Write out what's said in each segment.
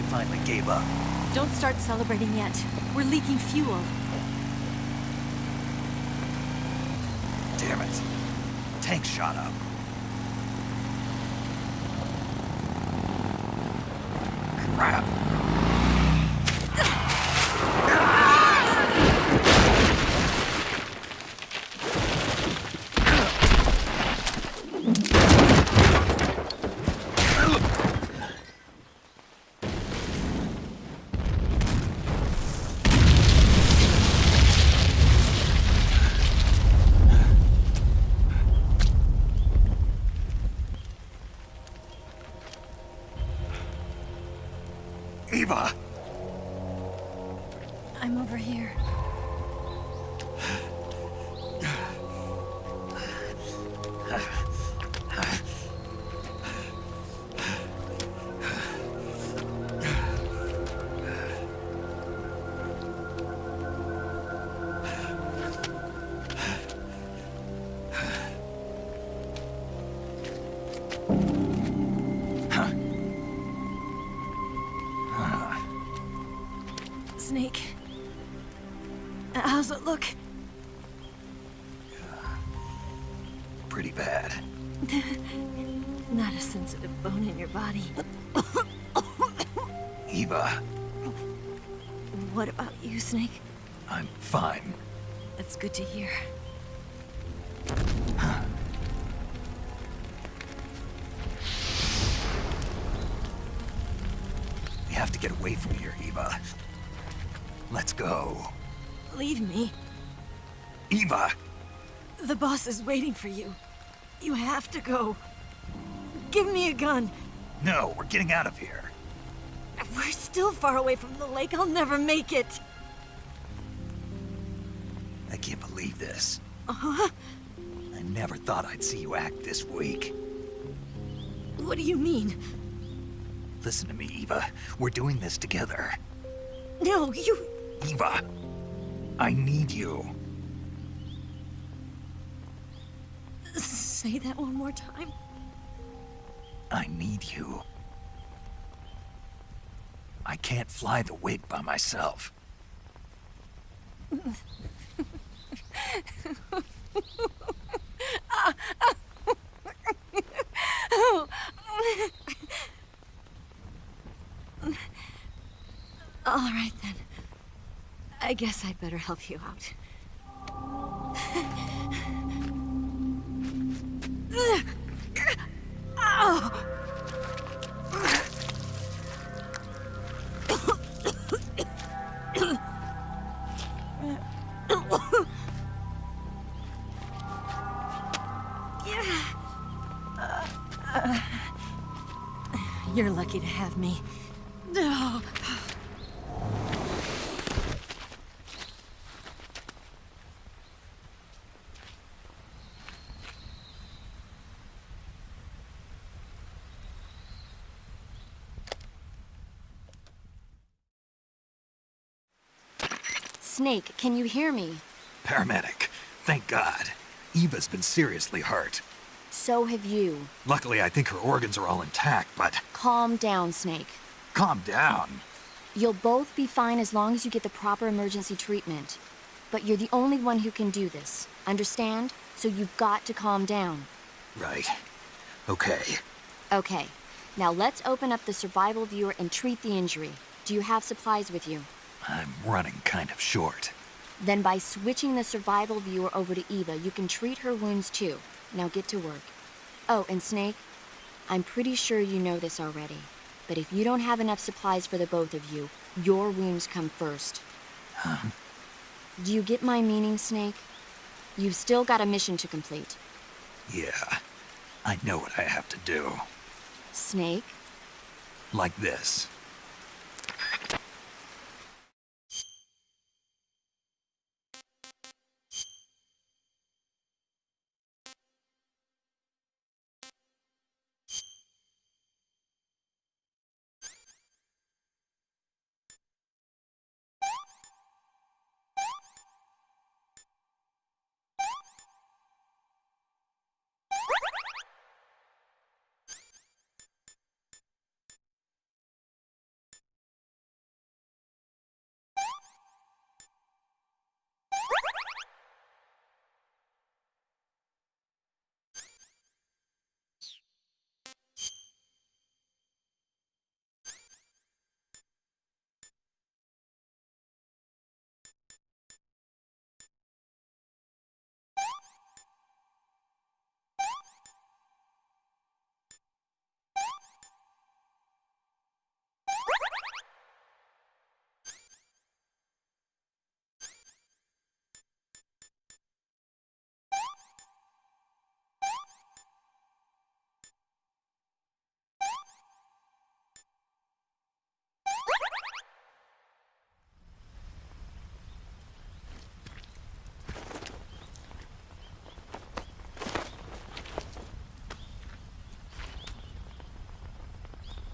finally gave up. Don't start celebrating yet. We're leaking fuel. Damn it. Tank shot up. Crap. Eva! I'm over here. Snake. How's it look? Pretty bad. Not a sensitive bone in your body. Eva, What about you, Snake? I'm fine. That's good to hear. We have to get away from here, Eva. Let's go. Leave me. Eva! The boss is waiting for you. You have to go. Give me a gun. No, we're getting out of here. We're still far away from the lake. I'll never make it. I can't believe this. Uh-huh. I never thought I'd see you act this weak. What do you mean? Listen to me, Eva. We're doing this together. No, you... Eva, I need you. Say that one more time. I need you. I can't fly the wig by myself. All right, then. I guess I'd better help you out. You're lucky to have me. Snake, can you hear me? Paramedic, thank God. Eva's been seriously hurt. So have you. Luckily, I think her organs are all intact, but... Calm down, Snake. Calm down. You'll both be fine as long as you get the proper emergency treatment. But you're the only one who can do this. Understand? So you've got to calm down. Right. Okay. Okay. Now let's open up the survival viewer and treat the injury. Do you have supplies with you? I'm running kind of short. Then by switching the survival viewer over to Eva, you can treat her wounds too. Now get to work. Oh, and Snake, I'm pretty sure you know this already, but if you don't have enough supplies for the both of you, your wounds come first. Huh? Do you get my meaning, Snake? You've still got a mission to complete. Yeah. I know what I have to do. Snake? Like this.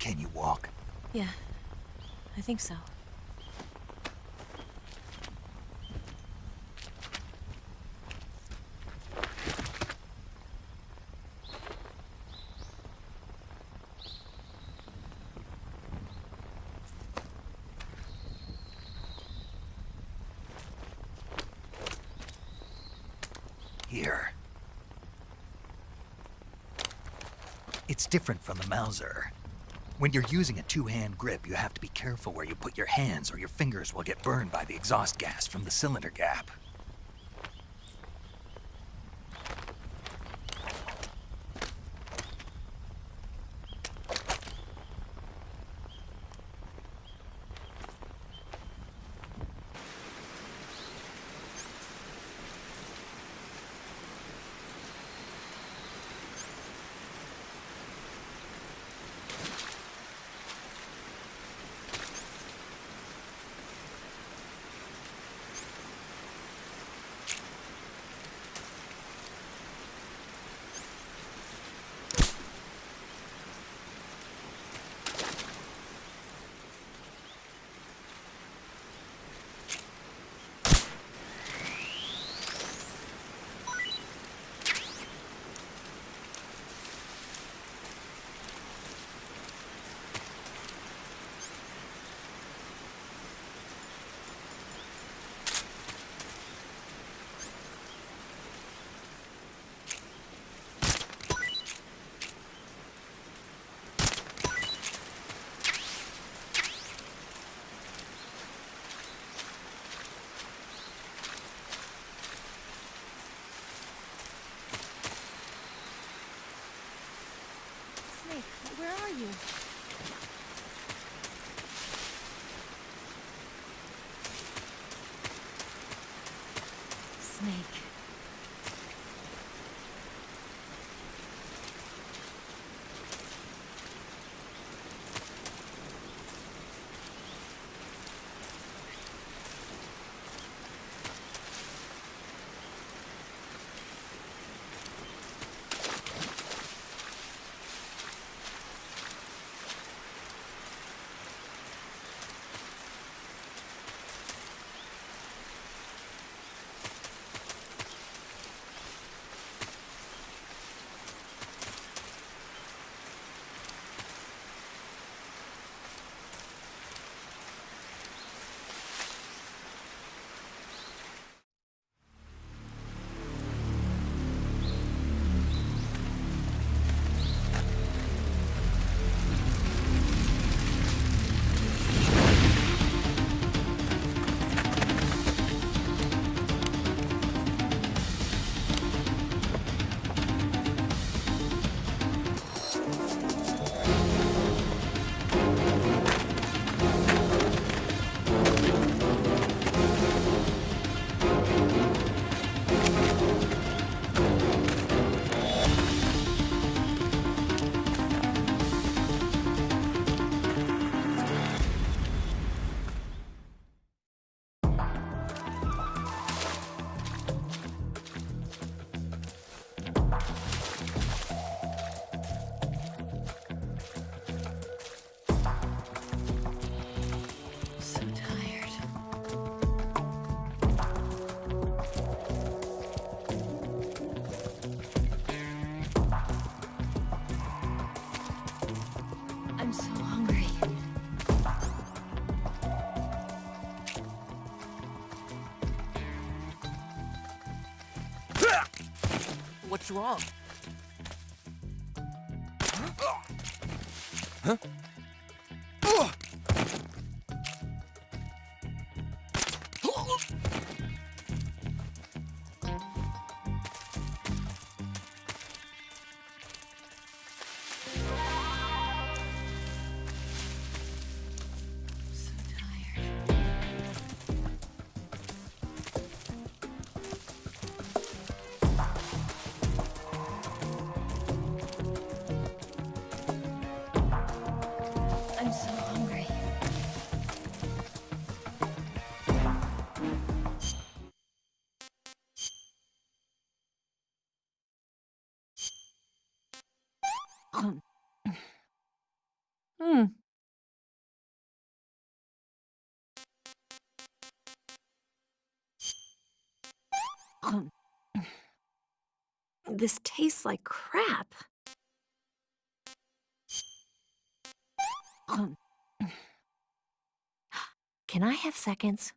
Can you walk? Yeah, I think so. Here. It's different from the Mauser. When you're using a two-hand grip, you have to be careful where you put your hands or your fingers will get burned by the exhaust gas from the cylinder gap. Snake, where are you? Snake. So tired. I'm so hungry. What's wrong? Huh? So tired. I'm so hungry. Hmm. This tastes like crap. Can I have seconds?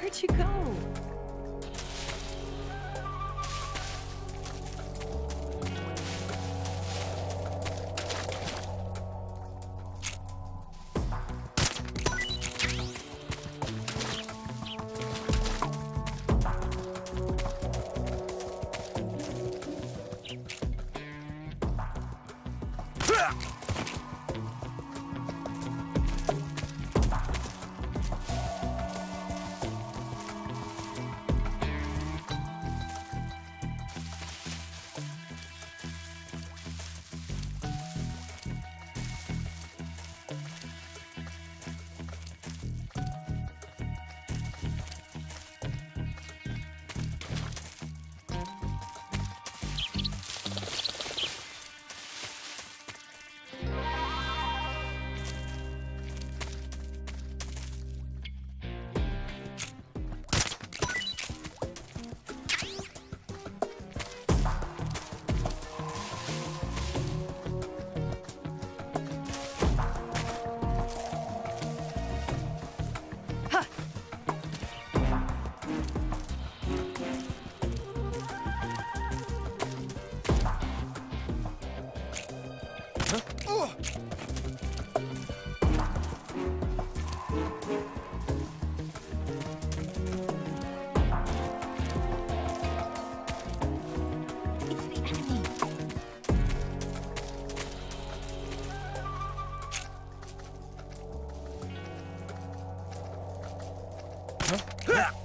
Where'd you go?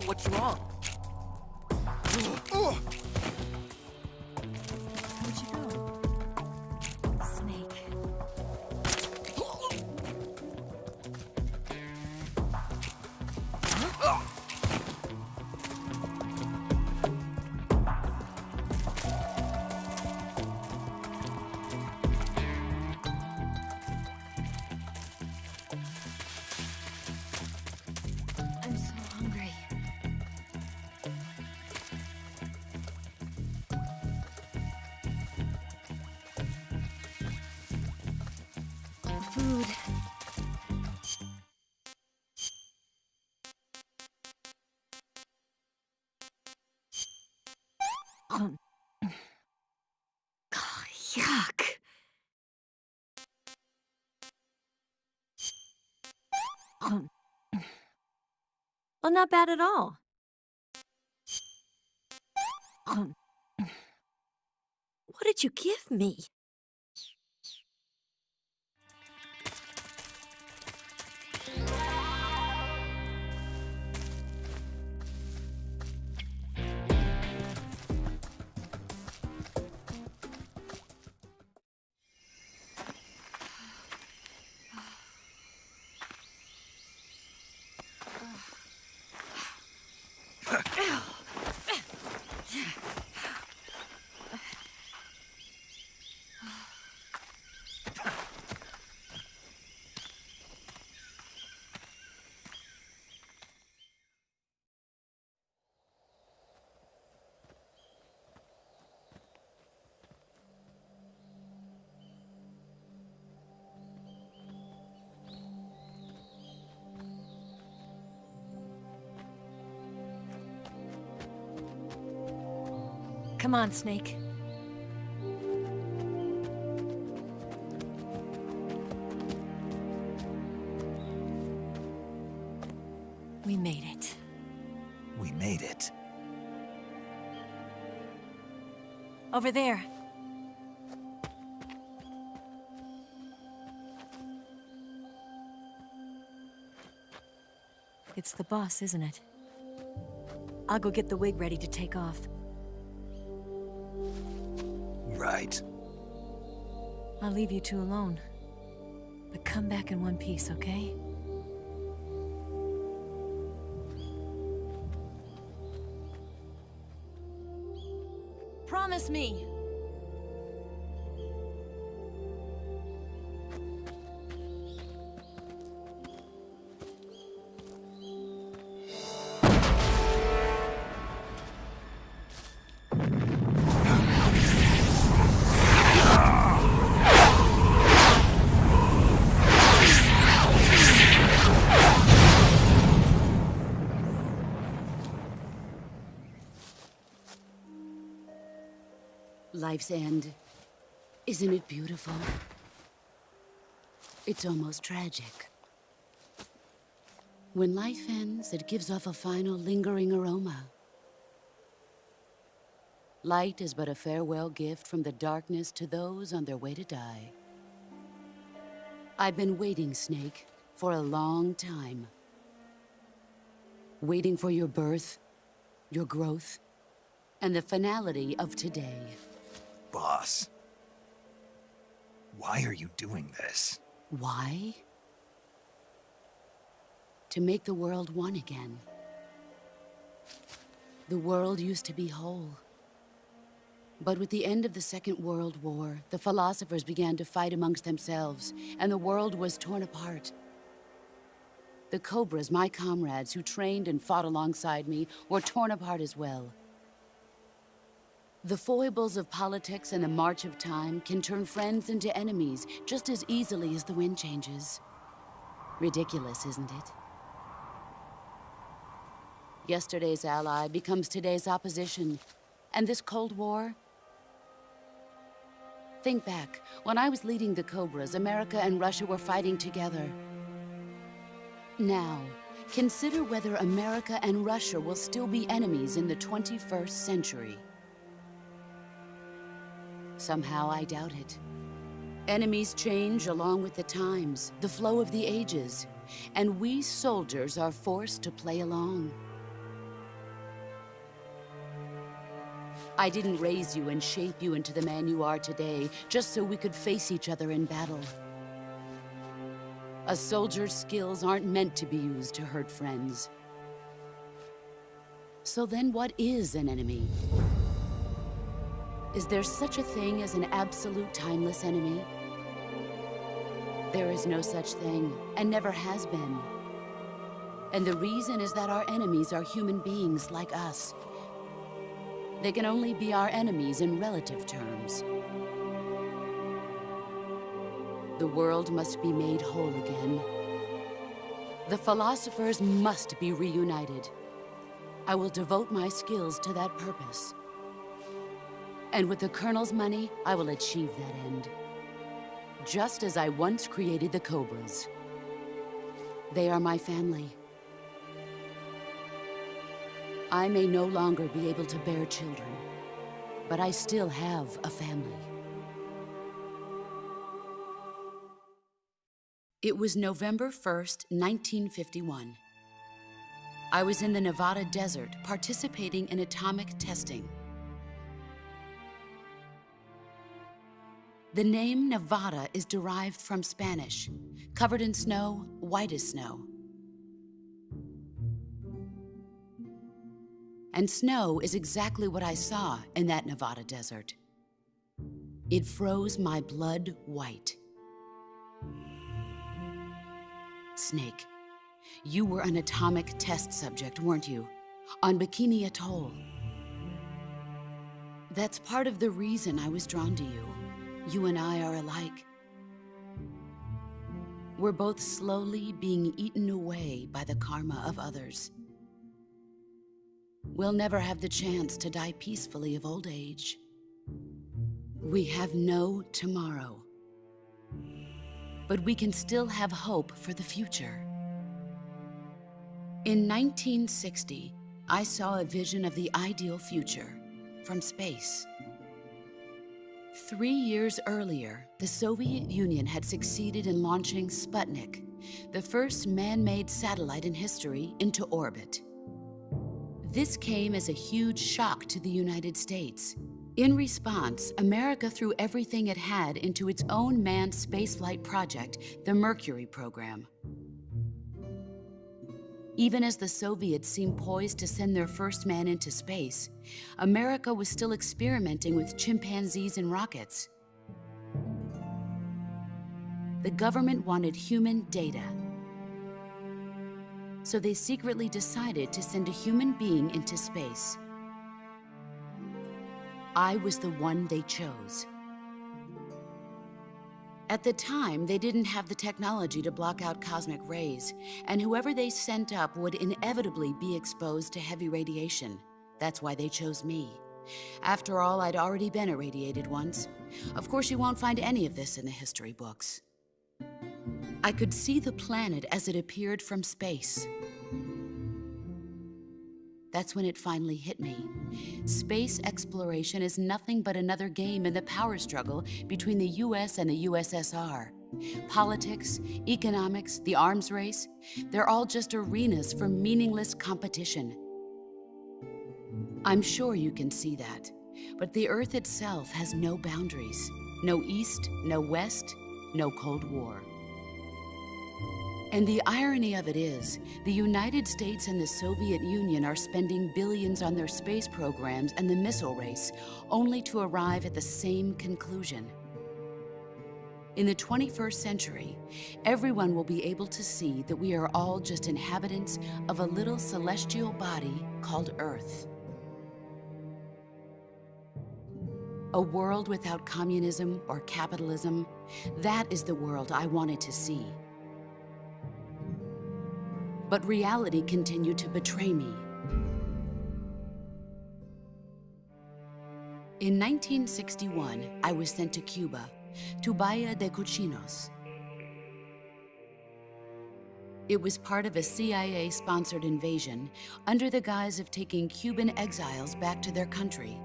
What's wrong? Where'd you go? Snake. I'm so hungry. Food. Oh, yuck. Well, not bad at all. What did you give me? Come on, Snake. We made it. We made it. Over there. It's the boss, isn't it? I'll go get the wig ready to take off. Right. I'll leave you two alone. But come back in one piece, okay? Promise me! Life's end. Isn't it beautiful? It's almost tragic. When life ends, it gives off a final lingering aroma. Light is but a farewell gift from the darkness to those on their way to die. I've been waiting, Snake, for a long time. Waiting for your birth, your growth, and the finality of today. Boss. Why are you doing this? Why? To make the world one again. The world used to be whole. But with the end of the Second World War, the philosophers began to fight amongst themselves, and the world was torn apart. The Cobras, my comrades who trained and fought alongside me, were torn apart as well. The foibles of politics and the march of time can turn friends into enemies just as easily as the wind changes. Ridiculous, isn't it? Yesterday's ally becomes today's opposition. And this Cold War? Think back. When I was leading the Cobras, America and Russia were fighting together. Now, consider whether America and Russia will still be enemies in the 21st century. Somehow I doubt it. Enemies change along with the times, the flow of the ages, and we soldiers are forced to play along. I didn't raise you and shape you into the man you are today just so we could face each other in battle. A soldier's skills aren't meant to be used to hurt friends. So then what is an enemy? Is there such a thing as an absolute timeless enemy? There is no such thing, and never has been. And the reason is that our enemies are human beings like us. They can only be our enemies in relative terms. The world must be made whole again. The philosophers must be reunited. I will devote my skills to that purpose. And with the Colonel's money, I will achieve that end. Just as I once created the Cobras. They are my family. I may no longer be able to bear children, but I still have a family. It was November 1st, 1951. I was in the Nevada desert participating in atomic testing. The name Nevada is derived from Spanish, covered in snow, white as snow. And snow is exactly what I saw in that Nevada desert. It froze my blood white. Snake, you were an atomic test subject, weren't you? On Bikini Atoll. That's part of the reason I was drawn to you. You and I are alike. We're both slowly being eaten away by the karma of others. We'll never have the chance to die peacefully of old age. We have no tomorrow. But we can still have hope for the future. In 1960, I saw a vision of the ideal future from space. 3 years earlier, the Soviet Union had succeeded in launching Sputnik, the first man-made satellite in history, into orbit. This came as a huge shock to the United States. In response, America threw everything it had into its own manned spaceflight project, the Mercury program. Even as the Soviets seemed poised to send their first man into space, America was still experimenting with chimpanzees and rockets. The government wanted human data. So they secretly decided to send a human being into space. I was the one they chose. At the time, they didn't have the technology to block out cosmic rays, and whoever they sent up would inevitably be exposed to heavy radiation. That's why they chose me. After all, I'd already been irradiated once. Of course, you won't find any of this in the history books. I could see the planet as it appeared from space. That's when it finally hit me. Space exploration is nothing but another game in the power struggle between the US and the USSR. Politics, economics, the arms race, they're all just arenas for meaningless competition. I'm sure you can see that, but the Earth itself has no boundaries. No East, no West, no Cold War. And the irony of it is, the United States and the Soviet Union are spending billions on their space programs and the missile race, only to arrive at the same conclusion. In the 21st century, everyone will be able to see that we are all just inhabitants of a little celestial body called Earth. A world without communism or capitalism, that is the world I wanted to see. But reality continued to betray me. In 1961, I was sent to Cuba, to Bahia de Cochinos. It was part of a CIA-sponsored invasion under the guise of taking Cuban exiles back to their country.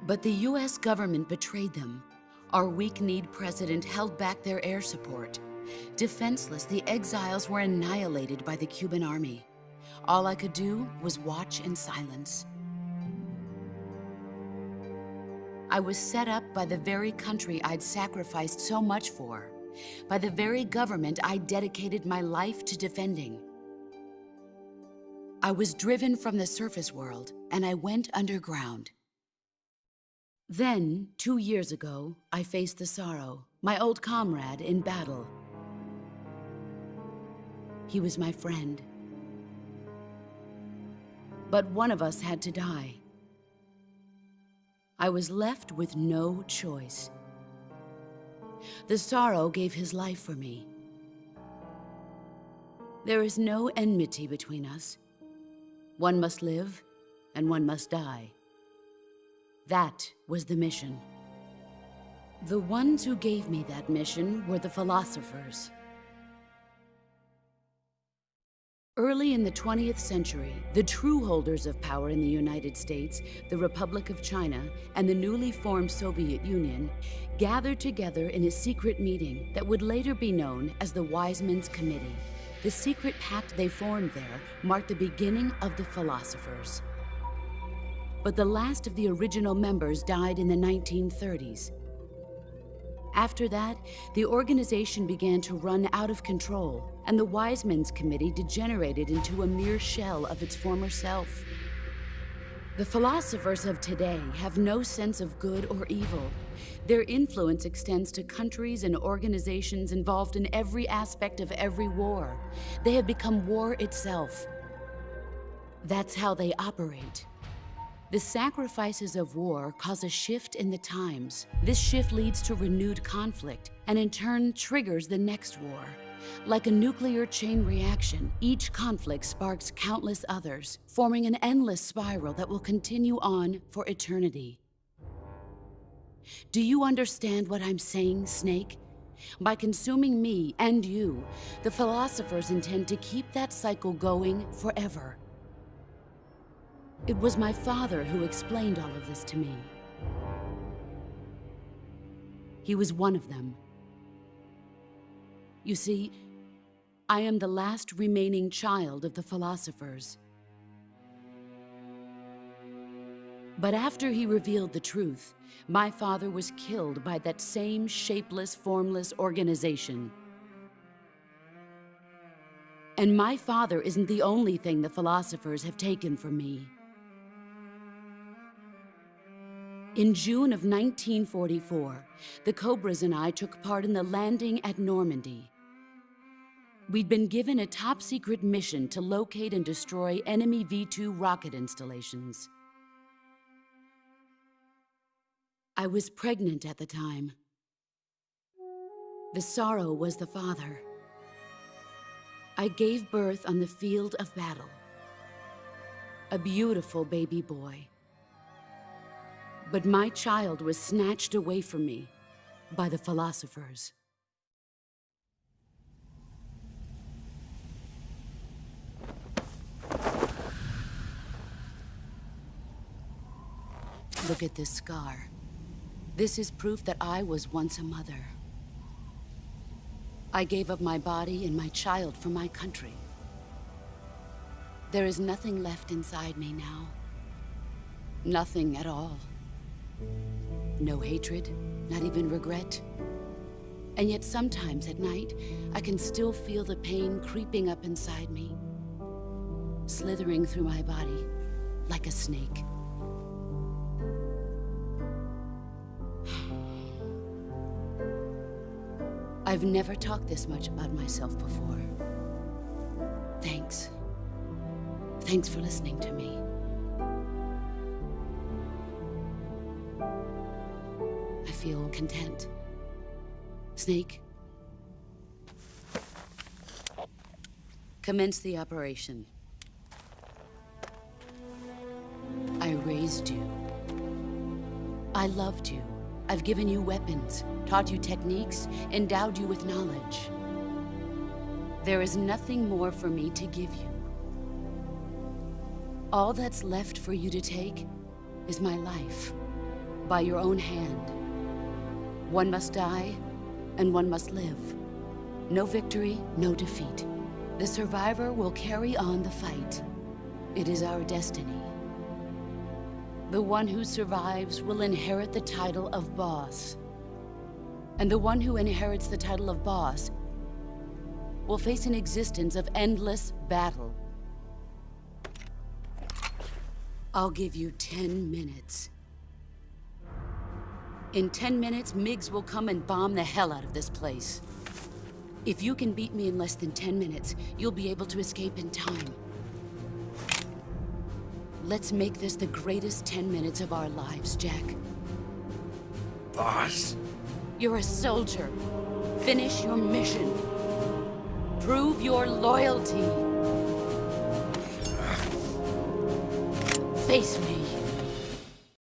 But the US government betrayed them. Our weak-kneed president held back their air support. Defenseless, the exiles were annihilated by the Cuban army. All I could do was watch in silence. I was set up by the very country I'd sacrificed so much for, by the very government I dedicated my life to defending. I was driven from the surface world, and I went underground. Then, 2 years ago, I faced the Sorrow, my old comrade in battle. He was my friend. But one of us had to die. I was left with no choice. The Sorrow gave his life for me. There is no enmity between us. One must live, and one must die. That was the mission. The ones who gave me that mission were the philosophers. Early in the 20th century, the true holders of power in the United States, the Republic of China, and the newly formed Soviet Union gathered together in a secret meeting that would later be known as the Wiseman's Committee. The secret pact they formed there marked the beginning of the philosophers. But the last of the original members died in the 1930s. After that, the organization began to run out of control, and the Wiseman's Committee degenerated into a mere shell of its former self. The philosophers of today have no sense of good or evil. Their influence extends to countries and organizations involved in every aspect of every war. They have become war itself. That's how they operate. The sacrifices of war cause a shift in the times. This shift leads to renewed conflict, and in turn triggers the next war. Like a nuclear chain reaction, each conflict sparks countless others, forming an endless spiral that will continue on for eternity. Do you understand what I'm saying, Snake? By consuming me and you, the philosophers intend to keep that cycle going forever. It was my father who explained all of this to me. He was one of them. You see, I am the last remaining child of the philosophers. But after he revealed the truth, my father was killed by that same shapeless, formless organization. And my father isn't the only thing the philosophers have taken from me. In June of 1944, the Cobras and I took part in the landing at Normandy. We'd been given a top-secret mission to locate and destroy enemy V-2 rocket installations. I was pregnant at the time. The Sorrow was the father. I gave birth on the field of battle. A beautiful baby boy. But my child was snatched away from me by the philosophers. Look at this scar. This is proof that I was once a mother. I gave up my body and my child for my country. There is nothing left inside me now. Nothing at all. No hatred, not even regret. And yet sometimes at night, I can still feel the pain creeping up inside me, slithering through my body like a snake. I've never talked this much about myself before. Thanks. Thanks for listening to me. I feel content. Snake, commence the operation. I raised you. I loved you. I've given you weapons, taught you techniques, endowed you with knowledge. There is nothing more for me to give you. All that's left for you to take is my life, by your own hand. One must die, and one must live. No victory, no defeat. The survivor will carry on the fight. It is our destiny. The one who survives will inherit the title of boss. And the one who inherits the title of boss will face an existence of endless battle. I'll give you 10 minutes. In 10 minutes, Miggs will come and bomb the hell out of this place. If you can beat me in less than 10 minutes, you'll be able to escape in time. Let's make this the greatest 10 minutes of our lives, Jack. Boss? You're a soldier. Finish your mission. Prove your loyalty. Face me.